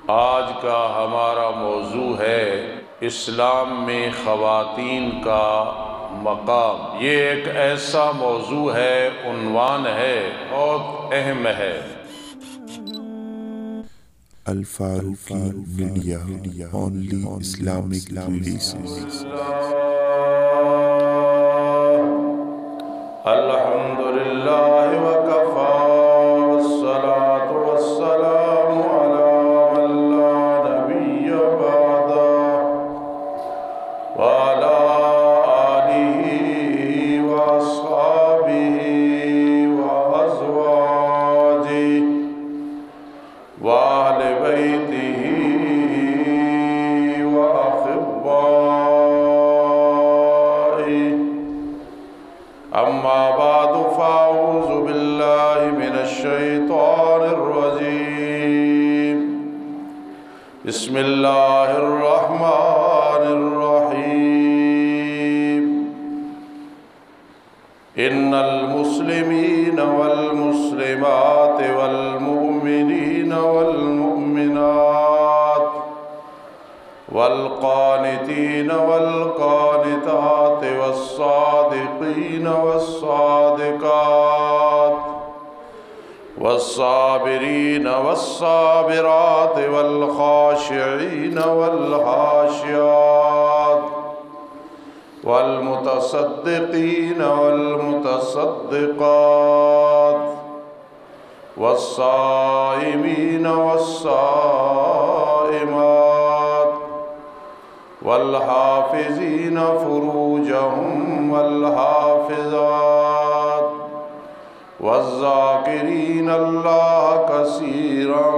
آج کا ہمارا موضوع ہے اسلام میں خواتین کا مقام۔ یہ ایک ایسا موضوع ہے، عنوان ہے، بہت اہم ہے۔ Al-Faruqi media only Islamic ریلیسز۔ الحمدللہ وکفا والصلاة والسلام علی من لا نبی بعدہ وعلی آلہ واصحابہ وازواجہ وآل بیتہ اما بعد فاعوذ باللہ من الشیطان الرجیم بسم اللہ الرحمن الرحیم ان المسلمین والمسلمات والمؤمنین والمؤمنات والقانتين والقانتات والصادقين والصادقات والصابرين والصابرات والخاشعين والخاشعات والمتصدقين والمتصدقات والصائمين والصائمات والحافظین فروجهم والحافظات والذاکرین اللہ کثیرا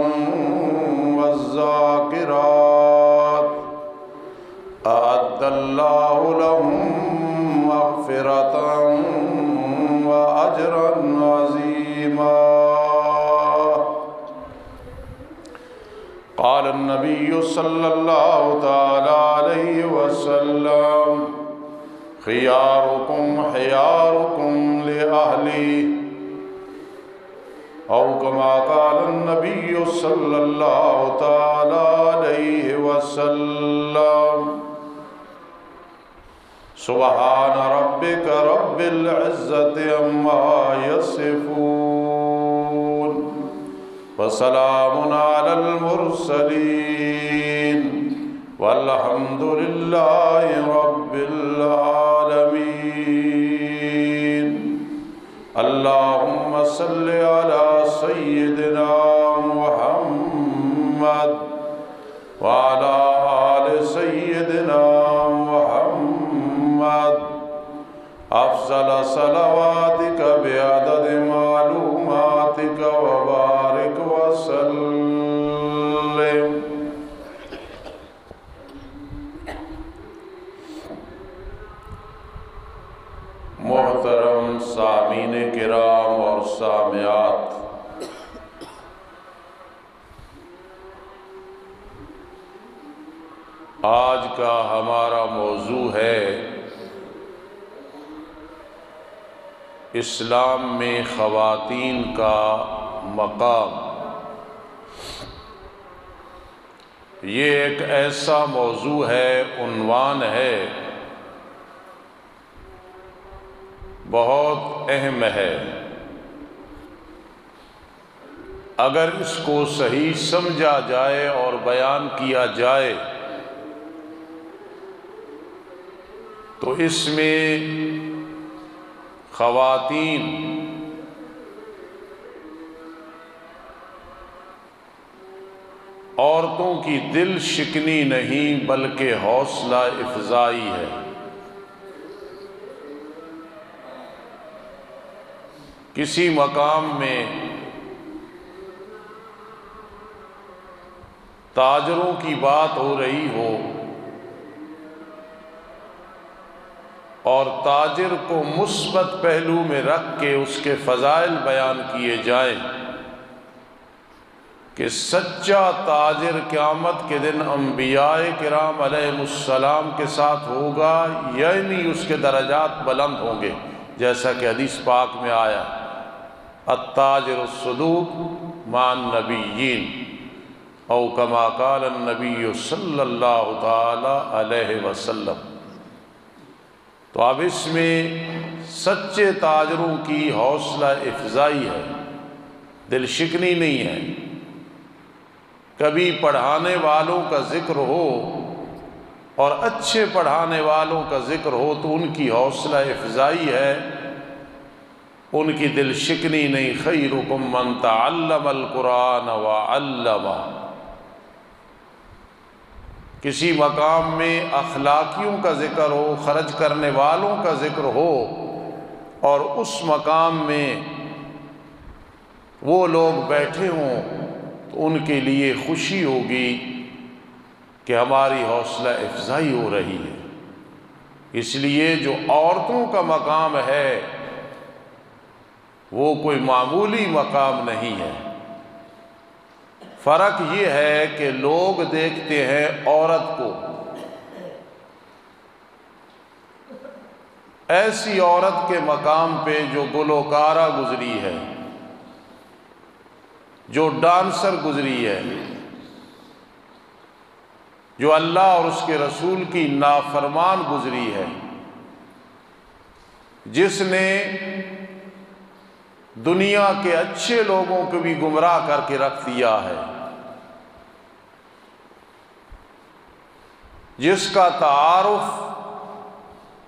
والذاکرات اعد اللہ لهم مغفرۃ واجرا عظیما۔ قال النبی صلی اللہ تعالی علیہ وسلم خیارکم خیارکم لأہلی، او کما قال النبی صلی اللہ تعالی علیہ وسلم سبحان ربک رب العزت عما یصفون وسلام علی المرسلین والحمد للہ رب العالمین۔ اللہم صل علی سیدنا محمد وعلی آل سیدنا محمد افضل صلواتک بعدد معلوماتک وبارک وسلم۔ محترم سامعین کرام اور سامعات، آج کا ہمارا موضوع ہے اسلام میں خواتین کا مقام۔ یہ ایک ایسا موضوع ہے، عنوان ہے، بہت اہم ہے۔ اگر اس کو صحیح سمجھا جائے اور بیان کیا جائے تو اس میں خواتین عورتوں کی دل شکنی نہیں بلکہ حوصلہ افزائی ہے۔ کسی مقام میں تاجروں کی بات ہو رہی ہو اور تاجر کو مثبت پہلو میں رکھ کے اس کے فضائل بیان کیے جائیں کہ سچا تاجر قیامت کے دن انبیاء کرام علیہ السلام کے ساتھ ہوگا، یعنی اس کے درجات بلند ہوں گے، جیسا کہ حدیث پاک میں آیا التاجر الصدوق مع النبیین، او کما قال النبی صلی اللہ تعالی علیہ وسلم۔ تو اب اس میں سچے تاجروں کی حوصلہ افزائی ہے، دل شکنی نہیں ہے۔ کبھی پڑھانے والوں کا ذکر ہو اور اچھے پڑھانے والوں کا ذکر ہو تو ان کی حوصلہ افزائی ہے، ان کی دل شکنی نہیں۔ خیرکم من تعلم القرآن وعلمہ۔ کسی مقام میں اخلاقیوں کا ذکر ہو، خرچ کرنے والوں کا ذکر ہو، اور اس مقام میں وہ لوگ بیٹھے ہوں تو ان کے لیے خوشی ہوگی کہ ہماری حوصلہ افزائی ہو رہی ہے۔ اس لیے جو عورتوں کا مقام ہے وہ کوئی معمولی مقام نہیں ہے۔ فرق یہ ہے کہ لوگ دیکھتے ہیں عورت کو، ایسی عورت کے مقام پہ جو گلوکارہ گزری ہے، جو ڈانسر گزری ہے، جو اللہ اور اس کے رسول کی نافرمان گزری ہے، جس نے دنیا کے اچھے لوگوں کو بھی گمراہ کر کے رکھ دیا ہے، جس کا تعارف،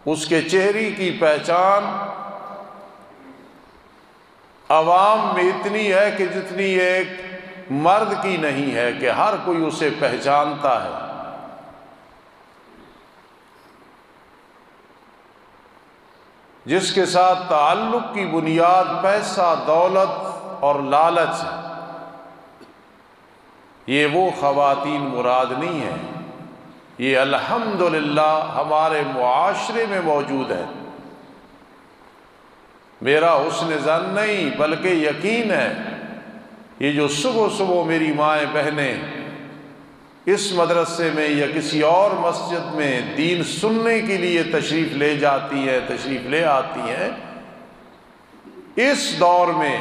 اس کے چہرے کی پہچان عوام میں اتنی ہے کہ جتنی ایک مرد کی نہیں ہے، کہ ہر کوئی اسے پہچانتا ہے۔ جس کے ساتھ تعلق کی بنیاد پیسہ، دولت اور لالچ ہے، یہ وہ خواتین مراد نہیں ہیں۔ یہ الحمدللہ ہمارے معاشرے میں موجود ہے۔ میرا حسن ظن نہیں بلکہ یقین ہے، یہ جو صبح صبح میری مائیں بہنیں اس مدرسے میں یا کسی اور مسجد میں دین سننے کے لیے تشریف لے جاتی ہیں، تشریف لے آتی ہیں، اس دور میں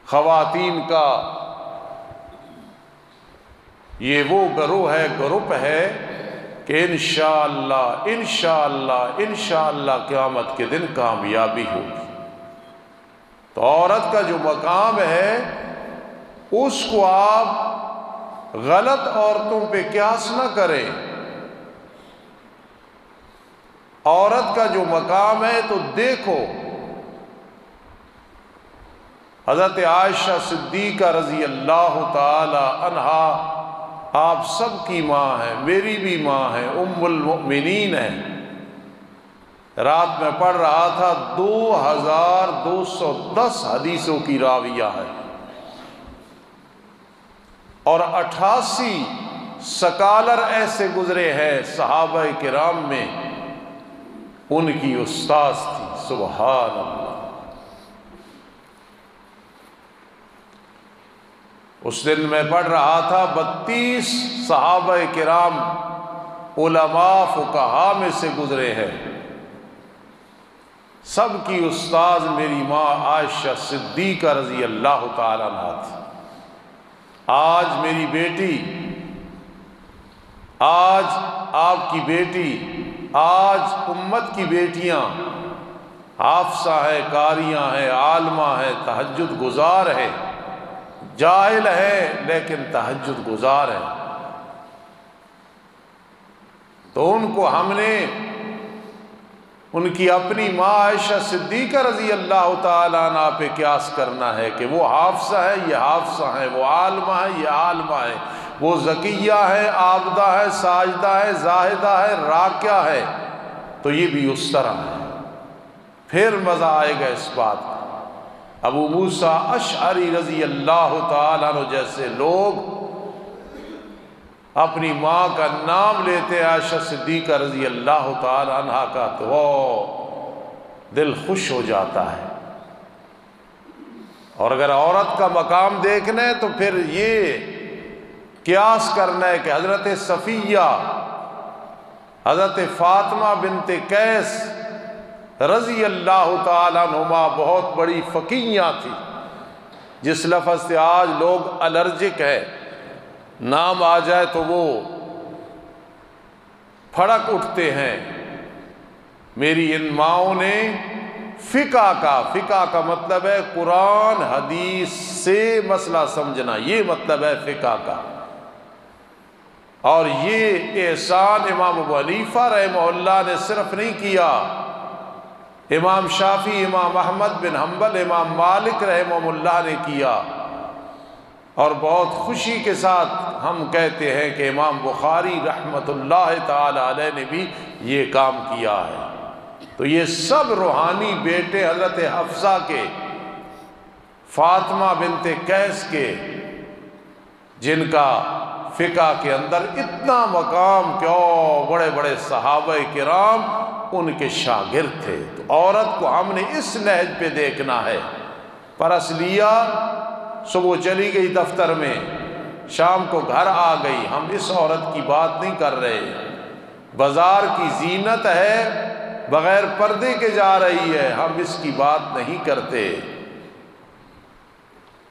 خواتین کا یہ وہ گروہ ہے، گروپ ہے کہ انشاءاللہ قیامت کے دن کامیابی ہوگی۔ تو عورت کا جو مقام ہے اس کو آپ غلط عورتوں پہ قیاس نہ کریں۔ عورت کا جو مقام ہے تو دیکھو، حضرت عائشہ صدیقہ رضی اللہ تعالی عنہا آپ سب کی ماں ہے، میری بھی ماں ہے، ام المؤمنین ہے۔ رات میں پڑھ رہا تھا 2210 حدیثوں کی راویہ ہے، اور 88 سکالر ایسے گزرے ہیں صحابہ کرام میں، ان کی استاذ تھی۔ سبحان اللہ۔ اس دن میں پڑھ رہا تھا 32 صحابہ کرام علماء فقہاء میں سے گزرے ہیں، سب کی استاذ میری ماں عائشہ صدیقہ رضی اللہ تعالیٰ عنہا تھی۔ آج میری بیٹی، آج آپ کی بیٹی، آج امت کی بیٹیاں حافظہ ہیں، قاریاں ہیں، عالمہ ہیں، تہجد گزار ہیں، جاہل ہے لیکن تہجد گزار ہے۔ تو ان کو ہم نے ان کی اپنی ماں عائشہ صدیقہ رضی اللہ تعالیٰ عنہ پہ قیاس کرنا ہے کہ وہ حافظہ ہے، یہ حافظہ ہے، وہ عالمہ ہے، یہ عالمہ ہے، وہ زکیہ ہے، عابدہ ہے، ساجدہ ہے، زاہدہ ہے، راکعہ ہے، تو یہ بھی اس طرح ہے۔ پھر مزہ آئے گا اس بات کا۔ ابو موسیٰ اشعری رضی اللہ تعالیٰ عنہ جیسے لوگ اپنی ماں کا نام لیتے ہیں، عائشہ صدیقہ رضی اللہ تعالیٰ عنہ کا، تو وہ دل خوش ہو جاتا ہے۔ اور اگر عورت کا مقام دیکھنا ہے تو پھر یہ قیاس کرنا ہے کہ حضرت صفیہ، حضرت فاطمہ بنت قیس رضی اللہ تعالیٰ عنہما بہت بڑی فقیہ تھی، جس لفظ سے آج لوگ الرجک ہے، نام آ جائے تو وہ پھڑک اٹھتے ہیں، میری ان ماؤں نے فقہ کا مطلب ہے قرآن حدیث سے مسئلہ سمجھنا، یہ مطلب ہے فقہ کا۔ اور یہ احسان امام ابو حنیفہ رحمہ اللہ نے صرف نہیں کیا، امام شافعی، امام احمد بن حنبل، امام مالک رحمہ اللہ نے کیا، اور بہت خوشی کے ساتھ ہم کہتے ہیں کہ امام بخاری رحمۃ اللہ تعالی علیہ نے بھی یہ کام کیا ہے۔ تو یہ سب روحانی بیٹے حضرت حفصہ کے، فاطمہ بنت قیس کے، جن کا فقہ کے اندر اتنا مقام کہ بڑے بڑے صحابہ کرام ان کے شاگرد تھے۔ تو عورت کو ہم نے اس نہج پہ دیکھنا ہے۔ پرس لیا، صبح چلی گئی دفتر میں، شام کو گھر آ گئی، ہم اس عورت کی بات نہیں کر رہے۔ بازار کی زینت ہے، بغیر پردے کے جا رہی ہے، ہم اس کی بات نہیں کرتے۔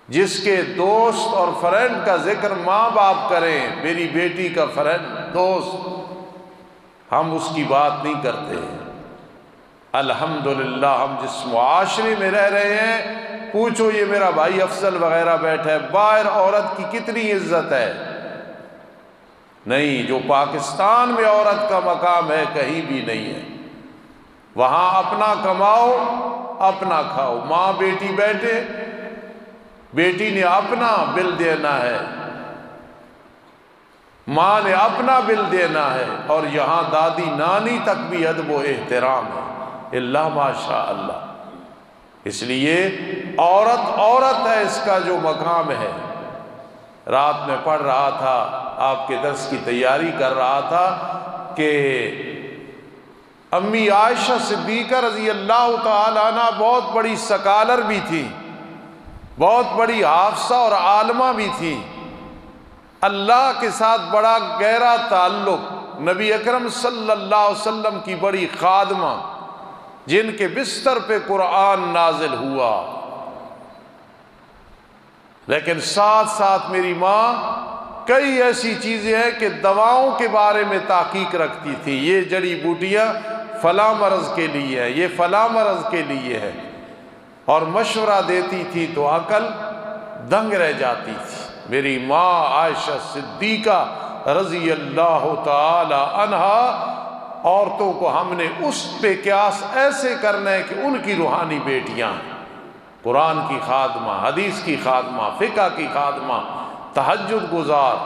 جس کے دوست اور فرینڈ کا ذکر ماں باپ کریں، میری بیٹی کا فرینڈ دوست، ہم اس کی بات نہیں کرتے۔ الحمدللہ ہم جس معاشرے میں رہ رہے ہیں، پوچھو یہ میرا بھائی افضل وغیرہ بیٹھا ہے، باہر عورت کی کتنی عزت ہے؟ نہیں، جو پاکستان میں عورت کا مقام ہے کہیں بھی نہیں ہے۔ وہاں اپنا کماؤ اپنا کھاؤ، ماں بیٹی بیٹھے، بیٹی نے اپنا بل دینا ہے، ماں نے اپنا بل دینا ہے، اور یہاں دادی نانی تک بھی ادب و احترام ہے، اللہ ماشاء اللہ۔ اس لیے عورت ہے، اس کا جو مقام ہے۔ رات میں پڑھ رہا تھا، آپ کے درس کی تیاری کر رہا تھا کہ امی عائشہ صدیقہ رضی اللہ تعالی عنہ بہت بڑی سکالر بھی تھی، بہت بڑی حافظہ اور عالمہ بھی تھی، اللہ کے ساتھ بڑا گہرا تعلق، نبی اکرم صلی اللہ علیہ وسلم کی بڑی خادمہ، جن کے بستر پہ قرآن نازل ہوا، لیکن ساتھ ساتھ میری ماں کئی ایسی چیزیں ہیں کہ دواؤں کے بارے میں تحقیق رکھتی تھی، یہ جڑی بوٹیاں فلاں مرض کے لیے ہے، یہ فلاں مرض کے لیے ہے، اور مشورہ دیتی تھی تو عقل دنگ رہ جاتی تھی۔ میری ماں عائشہ صدیقہ رضی اللہ تعالی عنہا، عورتوں کو ہم نے اس پہ قیاس ایسے کرنا ہے کہ ان کی روحانی بیٹیاں ہیں، قرآن کی خادمہ، حدیث کی خادمہ، فقہ کی خادمہ، تہجد گزار،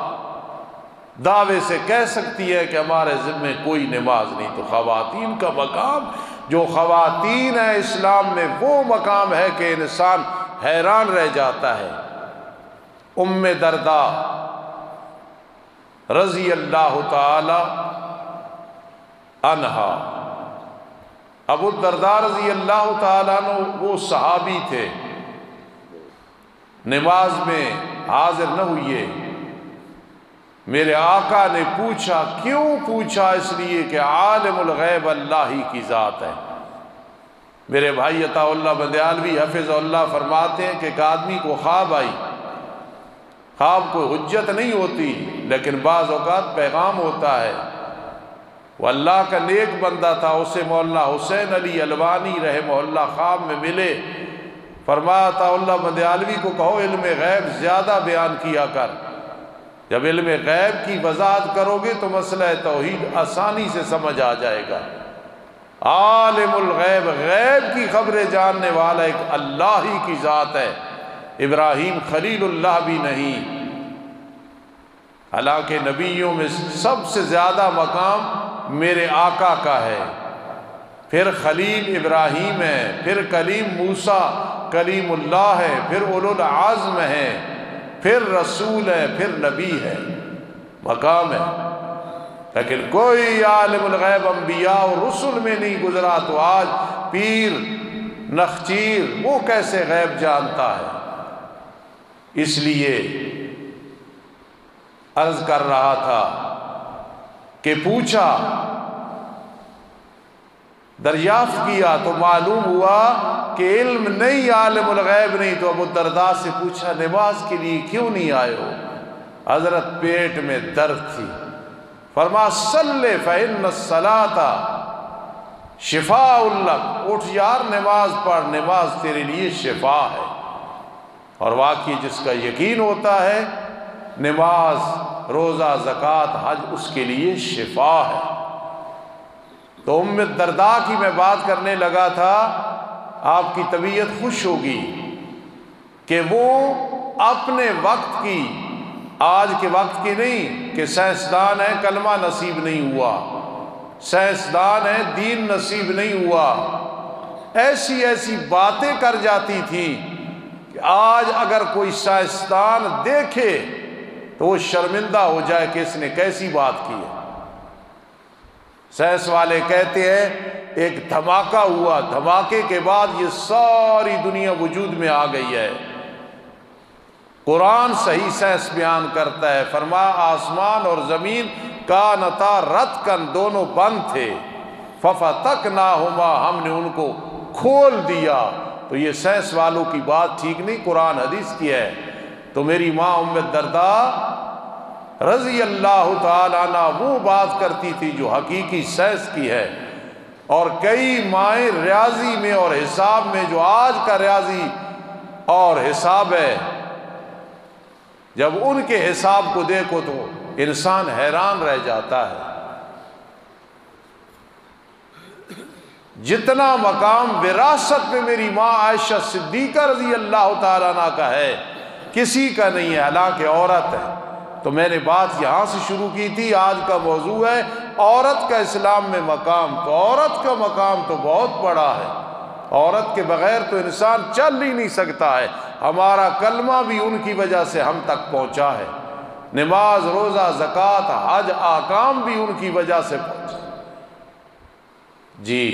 دعوے سے کہہ سکتی ہے کہ ہمارے ذمے کوئی نماز نہیں۔ تو خواتین کا مقام، جو خواتین ہیں اسلام میں، وہ مقام ہے کہ انسان حیران رہ جاتا ہے۔ ام درداء رضی اللہ تعالی عنہا، ابو الدرداء رضی اللہ تعالیٰ عنہ وہ صحابی تھے، نماز میں حاضر نہ ہوئے، میرے آقا نے پوچھا، کیوں پوچھا؟ اس لیے کہ عالم الغیب اللہ ہی کی ذات ہے۔ میرے بھائی عطا اللہ بندیالوی حفظ اللہ فرماتے ہیں کہ ایک آدمی کو خواب آئی، خواب کوئی حجت نہیں ہوتی لیکن بعض اوقات پیغام ہوتا ہے۔ وہ اللہ کا نیک بندہ تھا، اسے مولانا حسین علی الوانی رحمہ اللہ خواب میں ملے، فرمایا عطا اللہ بندیالوی کو کہو علم غیب زیادہ بیان کیا کر، جب علم غیب کی وضاحت کرو گے تو مسئلہ توحید آسانی سے سمجھ آ جائے گا۔ عالم الغیب، غیب کی خبریں جاننے والا ایک اللہ ہی کی ذات ہے، ابراہیم خلیل اللہ بھی نہیں۔ حالانکہ نبیوں میں سب سے زیادہ مقام میرے آقا کا ہے، پھر خلیل ابراہیم ہے، پھر کلیم موسیٰ کلیم اللہ ہے، پھر اولو العزم ہے، پھر رسول ہے، پھر نبی ہے، مقام ہے۔ لیکن کوئی عالم الغیب انبیاء اور رسل میں نہیں گزرا، تو آج پیر نخچیر وہ کیسے غیب جانتا ہے؟ اس لیے عرض کر رہا تھا کہ پوچھا، دریافت کیا تو معلوم ہوا کہ علم نہیں، عالم الغیب نہیں، تو ابو الدرداء سے پوچھا نماز کے لیے کیوں نہیں آئے ہو؟ حضرت پیٹ میں درد تھی، فرمایا صلی فإن الصلاۃ شفاء لک، اٹھ یار نماز پڑھ، نماز تیرے لیے شفا ہے۔ اور واقعی جس کا یقین ہوتا ہے نماز، روزہ، زکوٰۃ، حج اس کے لیے شفا ہے۔ تو ام الدرداء کی میں بات کرنے لگا تھا، آپ کی طبیعت خوش ہوگی کہ وہ اپنے وقت کی، آج کے وقت کی نہیں کہ سائنسدان ہے کلمہ نصیب نہیں ہوا، سائنسدان ہے دین نصیب نہیں ہوا، ایسی ایسی باتیں کر جاتی تھی کہ آج اگر کوئی سائنسدان دیکھے تو وہ شرمندہ ہو جائے کہ اس نے کیسی بات کی ہے۔ سائنس والے کہتے ہیں ایک دھماکہ ہوا، دھماکے کے بعد یہ ساری دنیا وجود میں آ گئی ہے۔ قرآن صحیح سائنس بیان کرتا ہے، فرمایا آسمان اور زمین کانتا رتقن، دونوں بند تھے، ففتقناہما، ہم نے ان کو کھول دیا۔ تو یہ سائنس والوں کی بات ٹھیک نہیں، قرآن حدیث کی ہے۔ تو میری ماں ام الدرداء رضی اللہ تعالیٰ عنہ وہ بات کرتی تھی جو حقیقی سائنس کی ہے، اور کئی مائیں ریاضی میں اور حساب میں، جو آج کا ریاضی اور حساب ہے، جب ان کے حساب کو دیکھو تو انسان حیران رہ جاتا ہے۔ جتنا مقام وراثت میں میری ماں عائشہ صدیقہ رضی اللہ تعالیٰ عنہ کا ہے کسی کا نہیں ہے، حالانکہ عورت ہے۔ تو میں نے بات یہاں سے شروع کی تھی، آج کا موضوع ہے عورت کا اسلام میں مقام۔ تو عورت کا مقام تو بہت بڑا ہے، عورت کے بغیر تو انسان چل ہی نہیں سکتا ہے۔ ہمارا کلمہ بھی ان کی وجہ سے ہم تک پہنچا ہے، نماز، روزہ، زکوٰۃ، حج، احکام بھی ان کی وجہ سے پہنچا۔ جی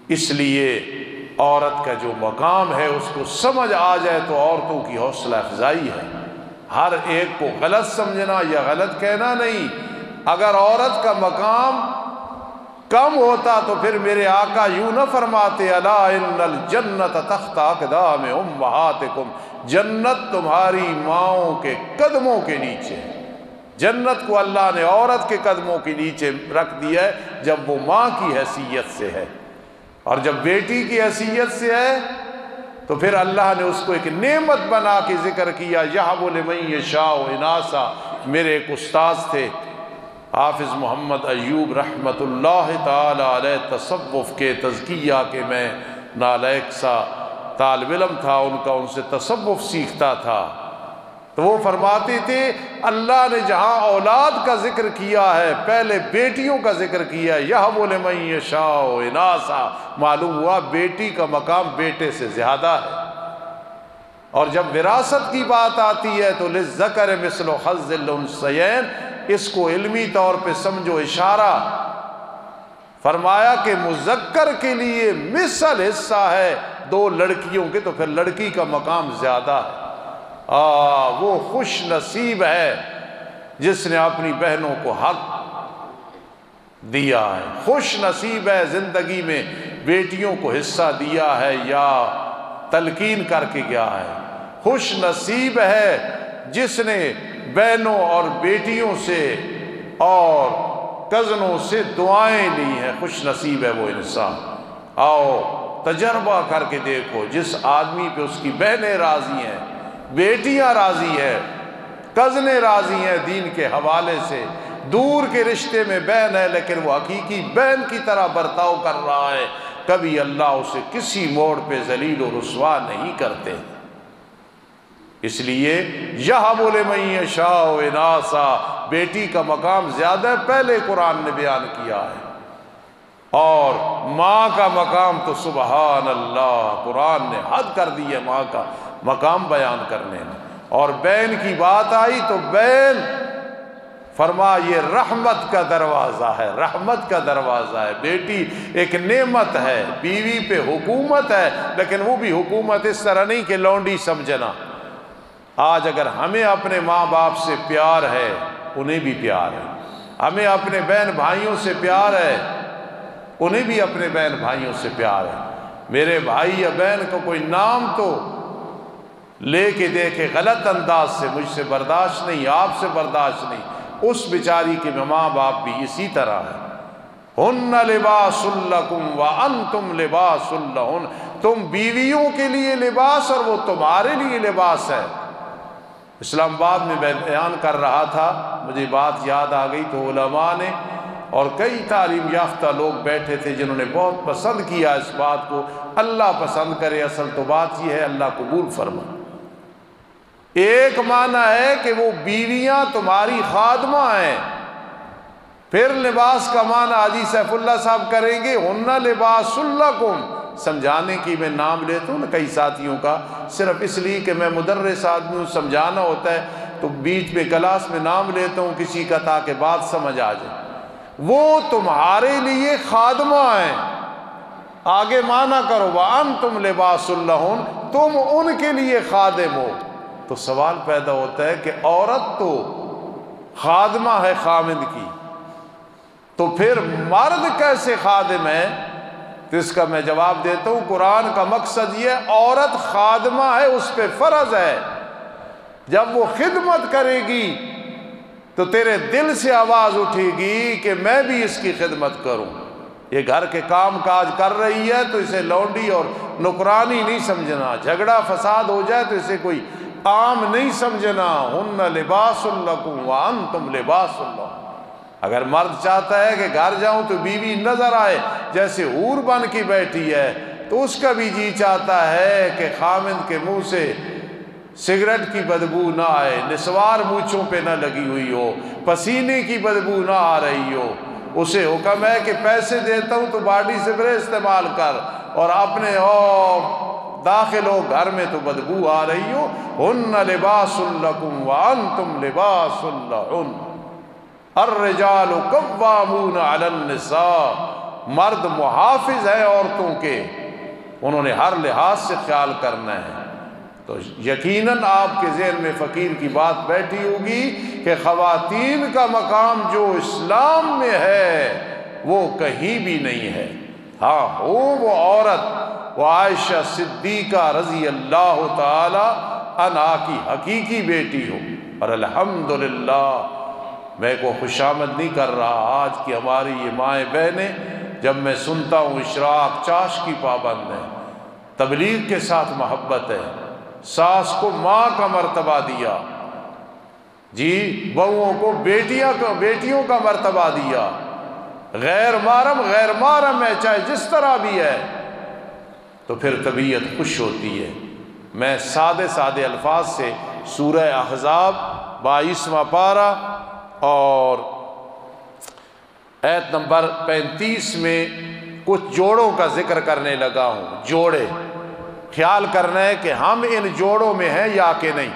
اس لیے عورت کا جو مقام ہے اس کو سمجھ آ جائے تو عورتوں کی حوصلہ افزائی ہے۔ ہر ایک کو غلط سمجھنا یا غلط کہنا نہیں۔ اگر عورت کا مقام کم ہوتا تو پھر میرے آقا یوں نہ فرماتے الا ان الجنت تحت اقدام امہاتکم، جنت تمہاری ماؤں کے قدموں کے نیچے۔ جنت کو اللہ نے عورت کے قدموں کے نیچے رکھ دیا ہے جب وہ ماں کی حیثیت سے ہے، اور جب بیٹی کی حیثیت سے ہے تو پھر اللہ نے اس کو ایک نعمت بنا کے ذکر کیا، یہب لمن یشاء اناسا۔ میرے ایک استاذ تھے حافظ محمد ایوب رحمۃ اللہ تعالی علیہ، تصوف کے تزکیہ کے میں نالائق سا طالب علم تھا ان کا، ان سے تصوف سیکھتا تھا۔ تو وہ فرماتے تھے اللہ نے جہاں اولاد کا ذکر کیا ہے پہلے بیٹیوں کا ذکر کیا، یہب لمن یشاء اناسا۔ معلوم ہوا بیٹی کا مقام بیٹے سے زیادہ ہے۔ اور جب وراثت کی بات آتی ہے تو للذکر مثل حظ الانثیین، اس کو علمی طور پہ سمجھو اشارہ، فرمایا کہ مذکر کے لیے مثل حصہ ہے دو لڑکیوں کے، تو پھر لڑکی کا مقام زیادہ ہے۔ وہ خوش نصیب ہے جس نے اپنی بہنوں کو حق دیا ہے، خوش نصیب ہے زندگی میں بیٹیوں کو حصہ دیا ہے یا تلقین کر کے گیا ہے، خوش نصیب ہے جس نے بہنوں اور بیٹیوں سے اور کزنوں سے دعائیں لی ہیں، خوش نصیب ہے وہ انسان۔ آؤ تجربہ کر کے دیکھو، جس آدمی پہ اس کی بہنیں راضی ہیں، بیٹیاں راضی ہیں، کزنیں راضی ہیں، دین کے حوالے سے دور کے رشتے میں بہن ہے لیکن وہ حقیقی بہن کی طرح برتاؤ کر رہا ہے، کبھی اللہ اسے کسی موڑ پہ ذلیل و رسوا نہیں کرتے۔ اس لیے یہب لمن یشاء اناسا، بیٹی کا مقام زیادہ ہے، پہلے قرآن نے بیان کیا ہے۔ اور ماں کا مقام تو سبحان اللہ، قرآن نے حد کر دی ہے ماں کا مقام بیان کرنے میں۔ اور بہن کی بات آئی تو بہن فرما یہ رحمت کا دروازہ ہے، رحمت کا دروازہ ہے۔ بیٹی ایک نعمت ہے، بیوی پہ حکومت ہے، لیکن وہ بھی حکومت اس طرح نہیں کہ لونڈی سمجھنا۔ آج اگر ہمیں اپنے ماں باپ سے پیار ہے، انہیں بھی پیار ہے، ہمیں اپنے بہن بھائیوں سے پیار ہے، انہیں بھی اپنے بہن بھائیوں سے پیار ہے۔ میرے بھائی یا بہن کا کوئی نام تو لے کے دیکھے غلط انداز سے، مجھ سے برداشت نہیں، آپ سے برداشت نہیں، اس بیچاری کے ماں باپ بھی اسی طرح ہیں۔ ہن لباس لکم وانتم لباس لہن، تم بیویوں کے لیے لباس اور وہ تمہارے لیے لباس ہے۔ اسلام آباد میں میں بیان کر رہا تھا، مجھے بات یاد آ گئی تو علماء نے اور کئی تعلیم یافتہ لوگ بیٹھے تھے جنہوں نے بہت پسند کیا اس بات کو۔ اللہ پسند کرے، اصل تو بات یہ ہے اللہ قبول فرمائے۔ ایک معنی ہے کہ وہ بیویاں تمہاری خادمہ ہیں، پھر لباس کا معنی حاجی سیف اللہ صاحب کریں گے ہن لباس لکم، سمجھانے کی میں نام لیتا ہوں نا کئی ساتھیوں کا، صرف اس لیے کہ میں مدرس آدمی ہوں، سمجھانا ہوتا ہے تو بیچ میں کلاس میں نام لیتا ہوں کسی کا تاکہ بات سمجھ آ جائے۔ وہ تمہارے لیے خادمہ ہیں، آگے معنی کرو وانتم لباس لہن، تم ان کے لیے خادم ہو۔ تو سوال پیدا ہوتا ہے کہ عورت تو خادمہ ہے خامند کی، تو پھر مرد کیسے خادم ہے؟ تو اس کا میں جواب دیتا ہوں، قرآن کا مقصد یہ عورت خادمہ ہے، اس پہ فرض ہے، جب وہ خدمت کرے گی تو تیرے دل سے آواز اٹھے گی کہ میں بھی اس کی خدمت کروں۔ یہ گھر کے کام کاج کر رہی ہے تو اسے لونڈی اور نوکرانی نہیں سمجھنا، جھگڑا فساد ہو جائے تو اسے کوئی عام نہیں سمجھنا۔ ہن لباس لکم وانتم لباس لہن۔ اگر مرد چاہتا ہے کہ گھر جاؤں تو بیوی نظر آئے جیسے حور بن کے بیٹھی ہے، تو اس کا بھی جی چاہتا ہے کہ خامند کے منہ سے سگریٹ کی بدبو نہ آئے، نسوار مونچھوں پہ نہ لگی ہوئی ہو، پسینے کی بدبو نہ آ رہی ہو۔ اسے حکم ہے کہ پیسے دیتا ہوں تو باڈی اسپرے استعمال کر، اور اپنے داخل ہو گھر میں تو بدبو آ رہی ہو۔ ہن لباس لکم وانتم لباس لہن، الرجال قوامون علی النساء، مرد محافظ ہیں عورتوں کے، انہوں نے ہر لحاظ سے خیال کرنا ہے۔ تو یقیناً آپ کے ذہن میں فقیر کی بات بیٹھی ہوگی کہ خواتین کا مقام جو اسلام میں ہے وہ کہیں بھی نہیں ہے۔ ہاں ہو وہ عورت وہ عائشہ صدیقہ رضی اللہ تعالی عنہا کی حقیقی بیٹی ہو، اور الحمدللہ میں کو خوشامد نہیں کر رہا، آج کی ہماری یہ مائیں بہنیں جب میں سنتا ہوں اشراق چاش کی پابند ہے، تبلیغ کے ساتھ محبت ہے، ساس کو ماں کا مرتبہ دیا، جی بہوؤں کو بیٹیوں کا مرتبہ دیا، غیر محرم ہے چاہے جس طرح بھی ہے، تو پھر طبیعت خوش ہوتی ہے۔ میں سادے الفاظ سے سورہ احزاب 22واں پارہ اور آیت نمبر 35 میں کچھ جوڑوں کا ذکر کرنے لگا ہوں۔ جوڑے خیال کرنا ہے کہ ہم ان جوڑوں میں ہیں یا کہ نہیں۔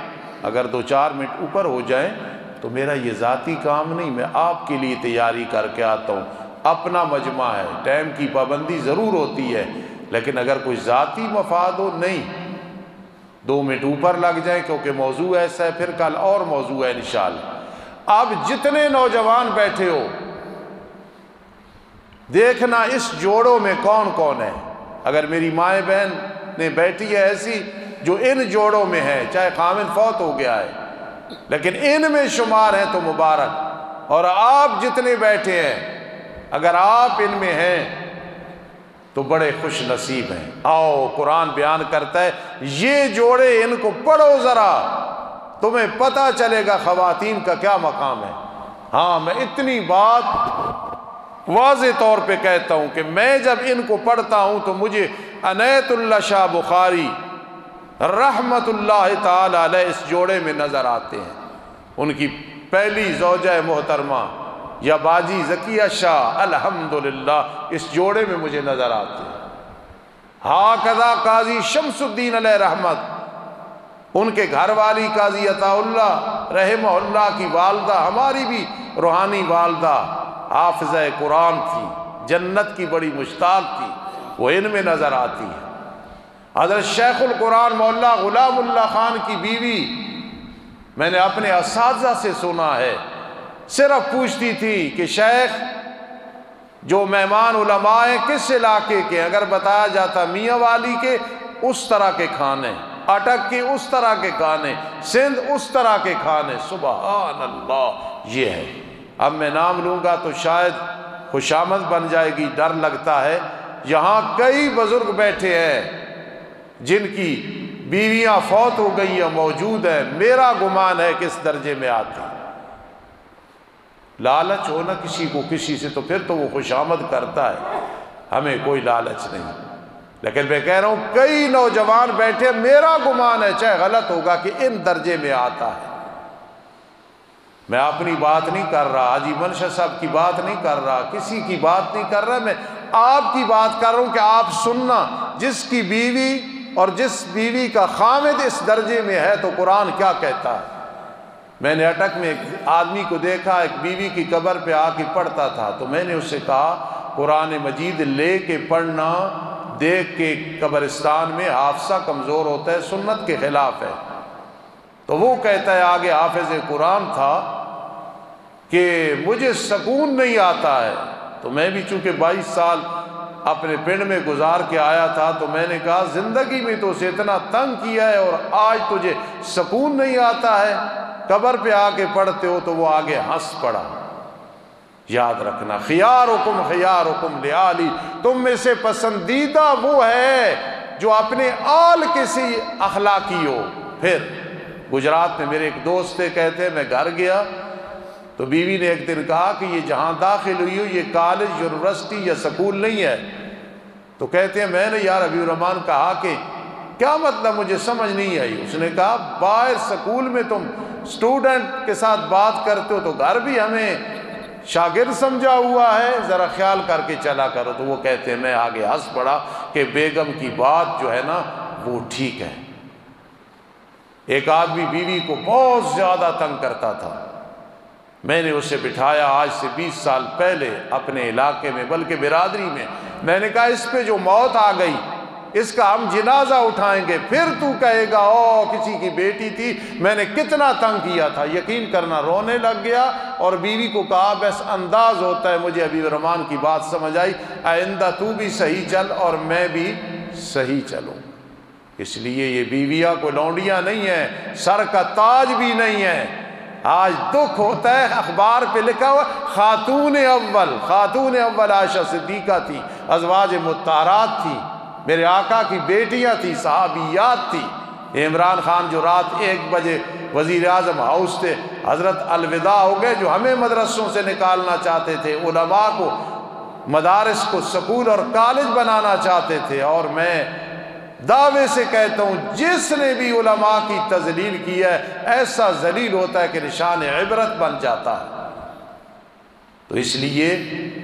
اگر 2-4 منٹ اوپر ہو جائیں تو میرا یہ ذاتی کام نہیں، میں آپ کے لیے تیاری کر کے آتا ہوں، اپنا مجمع ہے، ٹائم کی پابندی ضرور ہوتی ہے، لیکن اگر کوئی ذاتی مفاد ہو نہیں، 2 منٹ اوپر لگ جائیں کیونکہ موضوع ایسا ہے، پھر کل اور موضوع ہے انشاءاللہ۔ اب جتنے نوجوان بیٹھے ہو دیکھنا اس جوڑوں میں کون کون ہے۔ اگر میری مائیں بہن نے بیٹھی ہے ایسی جو ان جوڑوں میں ہے، چاہے خامن فوت ہو گیا ہے لیکن ان میں شمار ہیں تو مبارک، اور آپ جتنے بیٹھے ہیں اگر آپ ان میں ہیں تو بڑے خوش نصیب ہیں۔ آؤ قرآن بیان کرتا ہے یہ جوڑے ان کو پڑھو ذرا، تمہیں پتہ چلے گا خواتین کا کیا مقام ہے۔ ہاں میں اتنی بات واضح طور پہ کہتا ہوں کہ میں جب ان کو پڑھتا ہوں تو مجھے عنایت اللہ شاہ بخاری رحمت اللہ تعالی علیہ اس جوڑے میں نظر آتے ہیں۔ ان کی پہلی زوجہ محترمہ یا باجی ذکیہ شاہ الحمدللہ اس جوڑے میں مجھے نظر آتے ہیں۔ ہاکذا قاضی شمس الدین علیہ رحمت، ان کے گھر والی قاضی عطا اللہ رحمہ اللہ کی والدہ ہماری بھی روحانی والدہ حافظہ قرآن تھی، جنت کی بڑی مشتاق تھی، وہ ان میں نظر آتی ہے۔ حضرت شیخ القرآن مولا غلام اللہ خان کی بیوی، میں نے اپنے اساتذہ سے سنا ہے، صرف پوچھتی تھی کہ شیخ جو مہمان علماء ہیں کس علاقے کے، اگر بتایا جاتا میاں والی کے اس طرح کے کھانے، اٹک کے اس طرح کے کھانے، سندھ اس طرح کے کھانے، سبحان اللہ یہ ہے۔ اب میں نام لوں گا تو شاید خوشامد بن جائے گی، ڈر لگتا ہے۔ یہاں کئی بزرگ بیٹھے ہیں جن کی بیویاں فوت ہو گئی ہیں، موجود ہیں، میرا گمان ہے کس درجے میں آتی۔ لالچ ہونا کسی کو کسی سے تو پھر تو وہ خوشامد کرتا ہے، ہمیں کوئی لالچ نہیں، لیکن میں کہہ رہا ہوں کئی نوجوان بیٹھے، میرا گمان ہے چاہے غلط ہوگا کہ ان درجے میں آتا ہے۔ میں اپنی بات نہیں کر رہا، حاجی منشا صاحب کی بات نہیں کر رہا، کسی کی بات نہیں کر رہا، میں آپ کی بات کر رہا ہوں کہ آپ سننا، جس کی بیوی اور جس بیوی کا خامد اس درجے میں ہے تو قرآن کیا کہتا ہے۔ میں نے اٹک میں ایک آدمی کو دیکھا، ایک بیوی کی قبر پہ آ کے پڑھتا تھا، تو میں نے اس سے کہا قرآن مجید لے کے پڑھنا، دیکھ کے قبرستان میں حافظہ کمزور ہوتا ہے، سنت کے خلاف ہے۔ تو وہ کہتا ہے آگے حافظ قرآن تھا کہ مجھے سکون نہیں آتا ہے، تو میں بھی چونکہ 22 سال اپنے پنڈ میں گزار کے آیا تھا، تو میں نے کہا زندگی میں تو اسے اتنا تنگ کیا ہے اور آج تجھے سکون نہیں آتا ہے، قبر پہ آ کے پڑھتے ہو۔ تو وہ آگے ہنس پڑا۔ یاد رکھنا، خیارکم خیارکم لآلی، تم میں سے پسندیدہ وہ ہے جو اپنے آل کسی اخلاقی ہو۔ پھر گجرات میں میرے ایک دوست تھے، کہتے ہیں میں گھر گیا تو بیوی نے ایک دن کہا کہ یہ جہاں داخل ہوئی ہو یہ کالج یونیورسٹی یا سکول نہیں ہے۔ تو کہتے ہیں میں نے یار ابی الرحمن کہا کہ کیا مطلب، مجھے سمجھ نہیں آئی۔ اس نے کہا باہر سکول میں تم اسٹوڈنٹ کے ساتھ بات کرتے ہو تو گھر بھی ہمیں شاگرد سمجھا ہوا ہے، ذرا خیال کر کے چلا کرو۔ تو وہ کہتے ہیں میں آگے ہنس پڑا کہ بیگم کی بات جو ہے نا وہ ٹھیک ہے۔ ایک آدمی بیوی کو بہت زیادہ تنگ کرتا تھا، میں نے اسے بٹھایا آج سے 20 سال پہلے اپنے علاقے میں، بلکہ برادری میں نے کہا اس پہ جو موت آ گئی اس کا ہم جنازہ اٹھائیں گے، پھر تو کہے گا او کسی کی بیٹی تھی میں نے کتنا تنگ کیا تھا۔ یقین کرنا رونے لگ گیا اور بیوی کو کہا بس انداز ہوتا ہے، مجھے ابی الرحمن کی بات سمجھ آئی، آئندہ تو بھی صحیح چل اور میں بھی صحیح چلوں۔ اس لیے یہ بیویاں کو لونڈیاں نہیں ہیں، سر کا تاج بھی نہیں ہے۔ آج دکھ ہوتا ہے، اخبار پہ لکھا ہوا خاتون اول عائشہ صدیقہ تھی، ازواج مطہرات تھی، میرے آقا کی بیٹیاں تھی، صحابیات تھی۔ عمران خان جو رات 1 بجے وزیر اعظم ہاؤس تھے، حضرت الوداع ہو گئے، جو ہمیں مدرسوں سے نکالنا چاہتے تھے، علماء کو مدارس کو سکول اور کالج بنانا چاہتے تھے۔ اور میں دعوے سے کہتا ہوں جس نے بھی علماء کی تذلیل کی ہے ایسا ذلیل ہوتا ہے کہ نشان عبرت بن جاتا ہے۔ تو اس لیے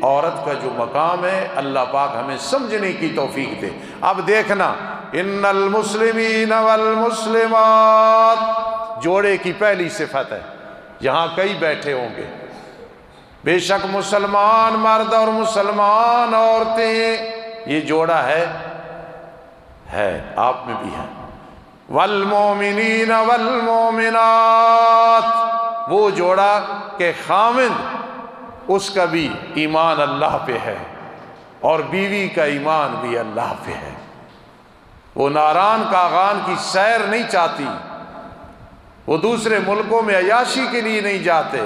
عورت کا جو مقام ہے اللہ پاک ہمیں سمجھنے کی توفیق دے۔ اب دیکھنا ان المسلمین والمسلمات جوڑے کی پہلی صفت ہے، یہاں کئی بیٹھے ہوں گے، بے شک مسلمان مرد اور مسلمان عورتیں یہ جوڑا ہے آپ میں بھی ہے۔ والمومنین والمومنات وہ جوڑا کہ خامند اس کا بھی ایمان اللہ پہ ہے اور بیوی کا ایمان بھی اللہ پہ ہے۔ وہ ناران کاغان کی سیر نہیں چاہتی، وہ دوسرے ملکوں میں عیاشی کے لیے نہیں جاتے،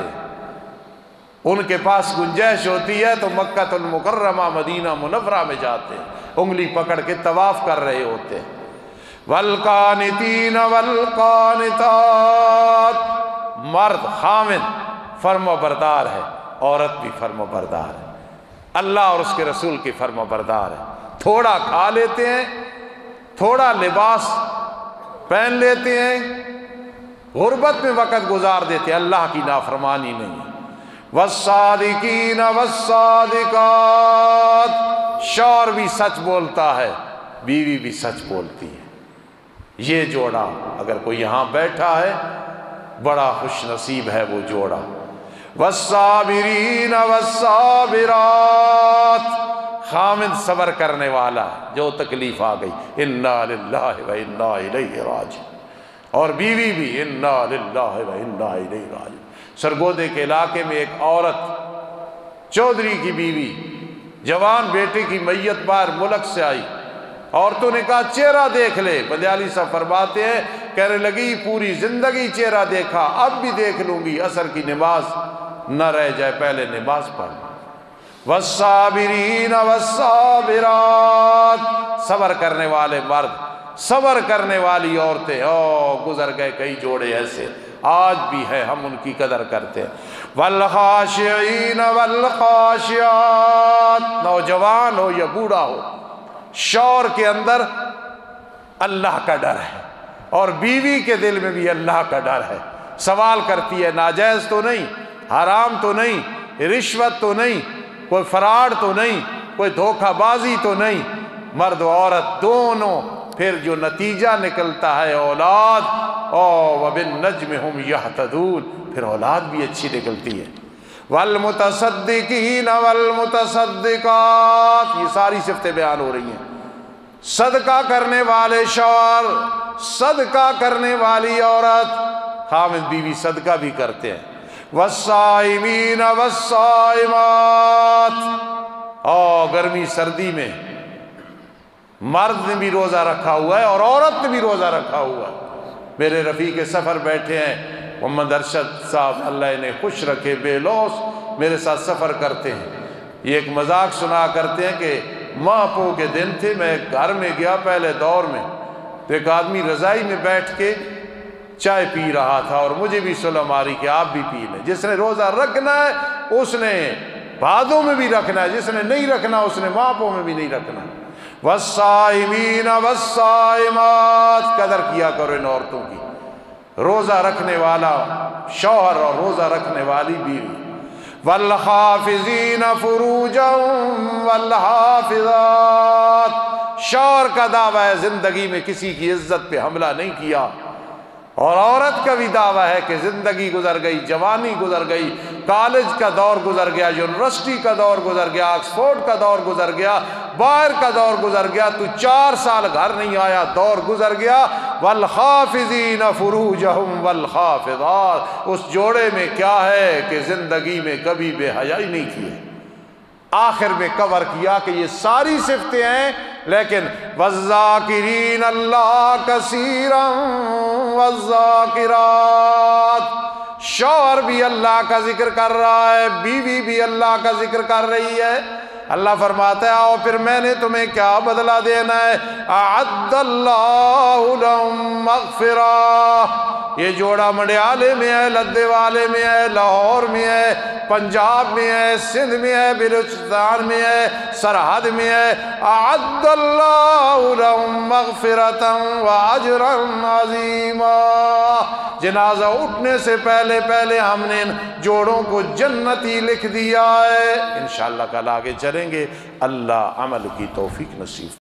ان کے پاس گنجائش ہوتی ہے تو مکہ المکرمہ مدینہ منورہ میں جاتے، انگلی پکڑ کے طواف کر رہے ہوتے۔ والقانتین والقانتات مرد خامد فرما بردار ہے، عورت بھی فرما بردار ہے، اللہ اور اس کے رسول کی فرما بردار ہے۔ تھوڑا کھا لیتے ہیں، تھوڑا لباس پہن لیتے ہیں، غربت میں وقت گزار دیتے ہیں، اللہ کی نافرمانی نہیں۔ والصادقین والصادقات شوہر بھی سچ بولتا ہے، بیوی بھی سچ بولتی ہے۔ یہ جوڑا اگر کوئی یہاں بیٹھا ہے بڑا خوش نصیب ہے وہ جوڑا۔ والصابرین والصابرات خامد صبر کرنے والا جو تکلیف آ گئی، انا للہ و انا الیہ راجعون، اور بیوی بھی انا للہ و انا الیہ راجعون۔ سرگودے کے علاقے میں ایک عورت چودھری کی بیوی جوان بیٹے کی میت باہر ملک سے آئی، عورتوں نے کہا چہرہ دیکھ لے، بندیالی صاحب فرماتے ہیں کہنے لگی پوری زندگی چہرہ دیکھا، اب بھی دیکھ لوں گی، عصر کی نماز نہ رہ جائے، پہلے نماز پڑھ۔ والصابرین والصابرات، صبر کرنے والے مرد، صبر کرنے والی عورتیں، گزر گئے کئی جوڑے ایسے، آج بھی ہے، ہم ان کی قدر کرتے ہیں۔ والخاشعین والخاشعات، نوجوان ہو یا بوڑھا ہو، شوہر کے اندر اللہ کا ڈر ہے اور بیوی کے دل میں بھی اللہ کا ڈر ہے، سوال کرتی ہے ناجائز تو نہیں، حرام تو نہیں، رشوت تو نہیں، کوئی فراڈ تو نہیں، کوئی دھوکہ بازی تو نہیں، مرد و عورت دونوں، پھر جو نتیجہ نکلتا ہے اولاد، وَبِالنَّجْمِ هُمْ يَهْتَدُونَ، پھر اولاد بھی اچھی نکلتی ہے۔ وَالْمُتَصَدِّقِينَ وَالْمُتَصَدِّقَاتِ، یہ ساری صفتیں بیان ہو رہی ہیں۔ صدقہ کرنے والے شوہر، صدقہ کرنے والی عورت، خاوند بیوی صدقہ بھی کرتے ہیں۔ والصائمین والصائمات، گرمی سردی میں مرد نے بھی روزہ رکھا ہوا ہے اور عورت نے بھی روزہ رکھا ہوا ہے۔ میرے رفیق سفر بیٹھے ہیں محمد ارشد صاحب، اللہ انہیں خوش رکھے، بے لوث میرے ساتھ سفر کرتے ہیں۔ یہ ایک مذاق سنا کرتے ہیں کہ ماہ پو کے دن تھے، میں گھر میں گیا پہلے دور میں، تو ایک آدمی رضائی میں بیٹھ کے چائے پی رہا تھا اور مجھے بھی صلح ماری کہ آپ بھی پی لیں۔ جس نے روزہ رکھنا ہے اس نے بعدوں میں بھی رکھنا ہے، جس نے نہیں رکھنا اس نے ماہ پو میں بھی نہیں رکھنا۔ والصائمین والصائمات، قدر کیا کرو ان عورتوں کی، روزہ رکھنے والا شوہر اور روزہ رکھنے والی بیوی۔ والحافظین فروجهم والحافظات، شوہر کا دعویٰ ہے زندگی میں کسی کی عزت پہ حملہ نہیں کیا، اور عورت کا بھی دعویٰ ہے کہ زندگی گزر گئی، جوانی گزر گئی، کالج کا دور گزر گیا، یونیورسٹی کا دور گزر گیا، آکسفورڈ کا دور گزر گیا، باہر کا دور گزر گیا، تو 4 سال گھر نہیں آیا، دور گزر گیا۔ والحافظین فروجهم والحافظات، اس جوڑے میں کیا ہے کہ زندگی میں کبھی بے حیائی نہیں کی ہے۔ آخر میں کور کیا کہ یہ ساری صفتیں ہیں، لیکن والذاکرین اللہ کثیرا والذاکرات، شوہر بھی اللہ کا ذکر کر رہا ہے، بیوی بھی اللہ کا ذکر کر رہی ہے۔ اللہ فرماتا ہے آؤ پھر میں نے تمہیں کیا بدلہ دینا ہے، اعد اللہ لہم مغفرہ، یہ جوڑا منڈیالے میں ہے، لدے والے میں ہے، لاہور میں ہے، پنجاب میں ہے، سندھ میں ہے، بلوچستان میں ہے، سرحد میں ہے، اعد اللہ لہم مغفرۃ واجرا عظیما، جنازہ اٹھنے سے پہلے پہلے ہم نے ان جوڑوں کو جنتی لکھ دیا ہے۔ انشاءاللہ کل آگے چلیں گے، اللہ عمل کی توفیق نصیب